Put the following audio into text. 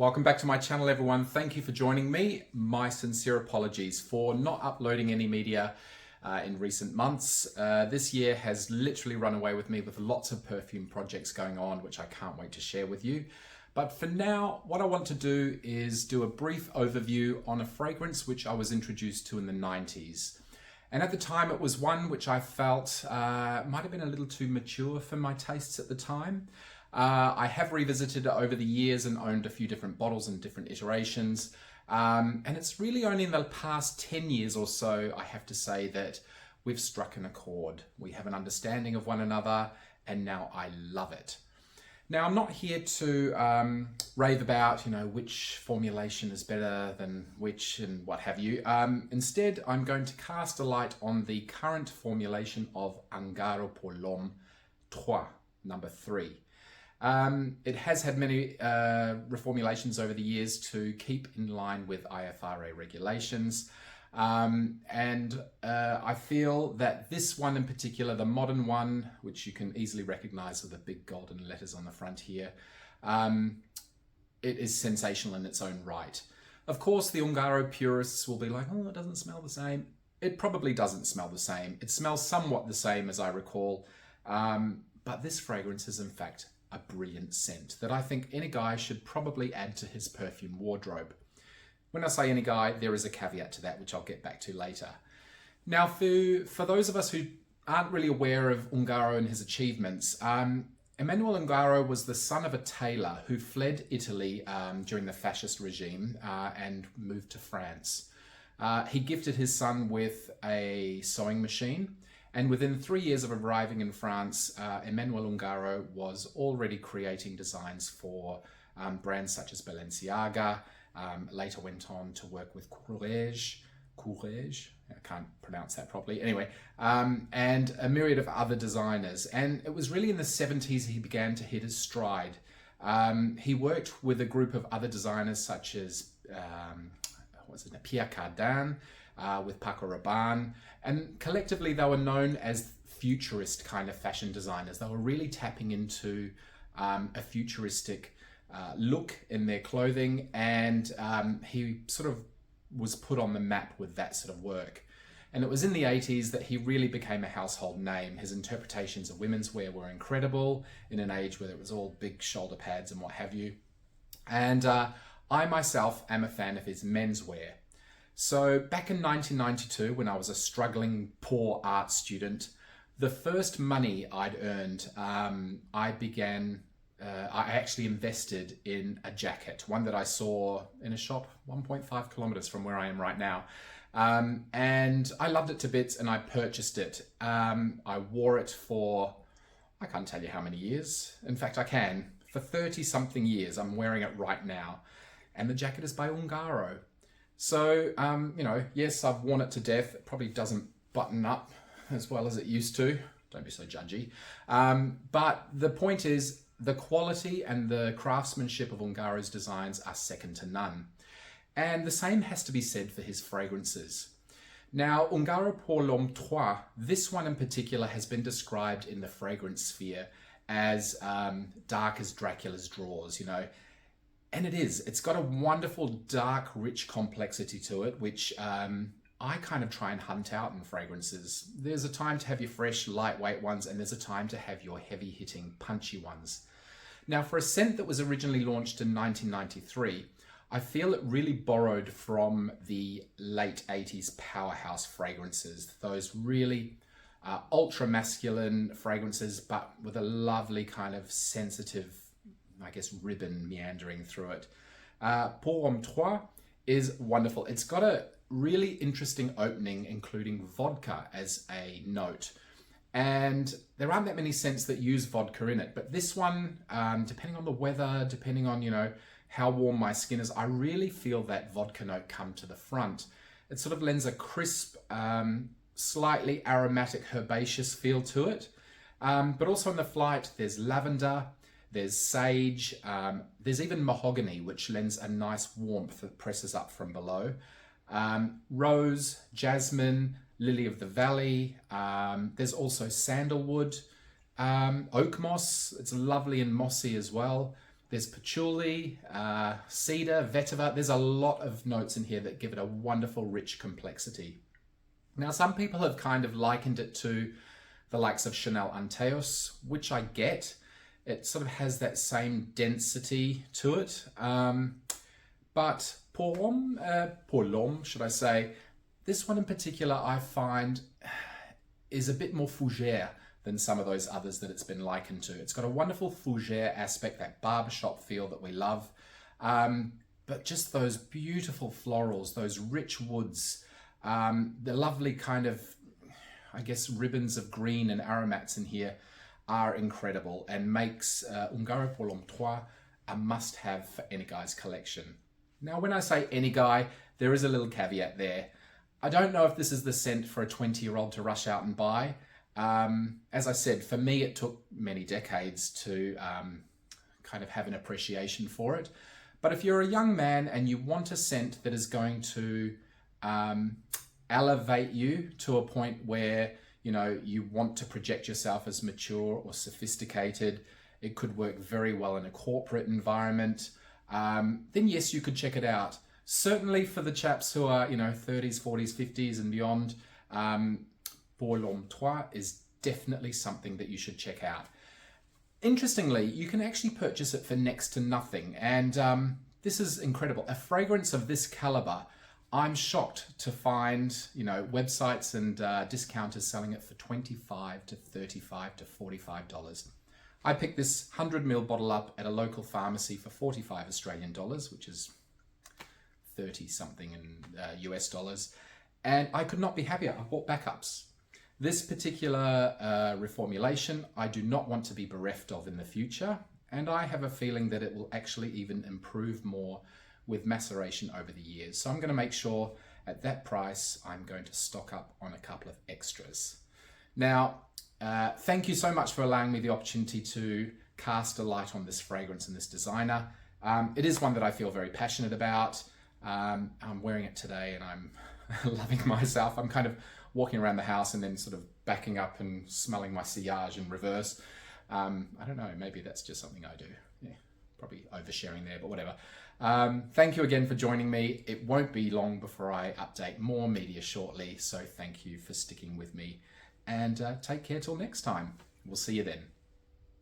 Welcome back to my channel, everyone. Thank you for joining me. My sincere apologies for not uploading any media in recent months. This year has literally run away with me with lots of perfume projects going on, which I can't wait to share with you. But for now, what I want to do is do a brief overview on a fragrance which I was introduced to in the 90s. And at the time, it was one which I felt might have been a little too mature for my tastes at the time. I have revisited it over the years and owned a few different bottles and different iterations. And it's really only in the past 10 years or so, I have to say, that we've struck an accord. We have an understanding of one another, and now I love it. Now, I'm not here to rave about, which formulation is better than which and what have you. Instead, I'm going to cast a light on the current formulation of Ungaro Pour l'Homme 3, number 3. It has had many reformulations over the years to keep in line with IFRA regulations. I feel that this one in particular, the modern one, which you can easily recognize with the big golden letters on the front here, it is sensational in its own right. Of course, the Ungaro purists will be like, oh, it doesn't smell the same. It probably doesn't smell the same. It smells somewhat the same as I recall, but this fragrance is in fact a brilliant scent that I think any guy should probably add to his perfume wardrobe. When I say any guy, there is a caveat to that, which I'll get back to later. Now, for those of us who aren't really aware of Ungaro and his achievements, Emmanuel Ungaro was the son of a tailor who fled Italy during the fascist regime and moved to France. He gifted his son with a sewing machine, and within 3 years of arriving in France, Emmanuel Ungaro was already creating designs for brands such as Balenciaga. Later went on to work with Courrèges, I can't pronounce that properly, anyway, and a myriad of other designers. And it was really in the 70s he began to hit his stride. He worked with a group of other designers such as Pierre Cardin, with Paco Rabanne, and collectively they were known as futurist kind of fashion designers. They were really tapping into a futuristic look in their clothing, and he sort of was put on the map with that sort of work. And it was in the 80s that he really became a household name. His interpretations of women's wear were incredible in an age where it was all big shoulder pads and what have you. And I myself am a fan of his menswear. So back in 1992, when I was a struggling poor art student, the first money I'd earned, I actually invested in a jacket, one that I saw in a shop 1.5 kilometers from where I am right now. And I loved it to bits and I purchased it. I wore it for, I can't tell you how many years. In fact, I can. For 30 something years, I'm wearing it right now. And the jacket is by Ungaro. So, yes, I've worn it to death. It probably doesn't button up as well as it used to. Don't be so judgy. But the point is, the quality and the craftsmanship of Ungaro's designs are second to none. And the same has to be said for his fragrances. Now, Ungaro Pour l'Homme 3, this one in particular has been described in the fragrance sphere as dark as Dracula's drawers, And it is. It's got a wonderful, dark, rich complexity to it, which I kind of try and hunt out in fragrances. There's a time to have your fresh, lightweight ones, and there's a time to have your heavy-hitting, punchy ones. Now, for a scent that was originally launched in 1993, I feel it really borrowed from the late 80s powerhouse fragrances, those really ultra-masculine fragrances, but with a lovely kind of sensitive, I guess, ribbon meandering through it. Pour l'Homme 3 is wonderful. It's got a really interesting opening, including vodka as a note. And there aren't that many scents that use vodka in it, but this one, depending on the weather, depending on, how warm my skin is, I really feel that vodka note come to the front. It sort of lends a crisp, slightly aromatic, herbaceous feel to it. But also in the flight, there's lavender, there's sage, there's even mahogany, which lends a nice warmth that presses up from below. Rose, jasmine, lily of the valley. There's also sandalwood, oak moss. It's lovely and mossy as well. There's patchouli, cedar, vetiver. There's a lot of notes in here that give it a wonderful, rich complexity. Now, some people have kind of likened it to the likes of Chanel Anteos, which I get. It sort of has that same density to it. But pour l'homme, should I say, this one in particular I find is a bit more fougere than some of those others that it's been likened to. It's got a wonderful fougere aspect, that barbershop feel that we love. But just those beautiful florals, those rich woods, the lovely kind of, I guess, ribbons of green and aromats in here are incredible and makes Ungaro pour l'Homme 3 a must-have for any guy's collection. Now, when I say any guy, there is a little caveat there. I don't know if this is the scent for a 20-year-old to rush out and buy. As I said, for me, it took many decades to kind of have an appreciation for it. But if you're a young man and you want a scent that is going to elevate you to a point where, you know, you want to project yourself as mature or sophisticated, it could work very well in a corporate environment, then yes, you could check it out. Certainly for the chaps who are, you know, 30s, 40s, 50s and beyond, Pour l'Homme 3 is definitely something that you should check out. Interestingly, you can actually purchase it for next to nothing. And this is incredible. A fragrance of this caliber, I'm shocked to find, you know, websites and discounters selling it for $25 to $35 to $45. I picked this 100ml bottle up at a local pharmacy for 45 Australian dollars, which is 30 something in US dollars. And I could not be happier. I bought backups. This particular reformulation, I do not want to be bereft of in the future. And I have a feeling that it will actually even improve more with maceration over the years. So I'm going to make sure at that price, I'm going to stock up on a couple of extras. Now, thank you so much for allowing me the opportunity to cast a light on this fragrance and this designer. It is one that I feel very passionate about. I'm wearing it today and I'm loving myself. I'm kind of walking around the house and then sort of backing up and smelling my sillage in reverse. I don't know, maybe that's just something I do. Yeah, probably oversharing there, but whatever. Thank you again for joining me. It won't be long before I update more media shortly, so thank you for sticking with me. And take care till next time. We'll see you then.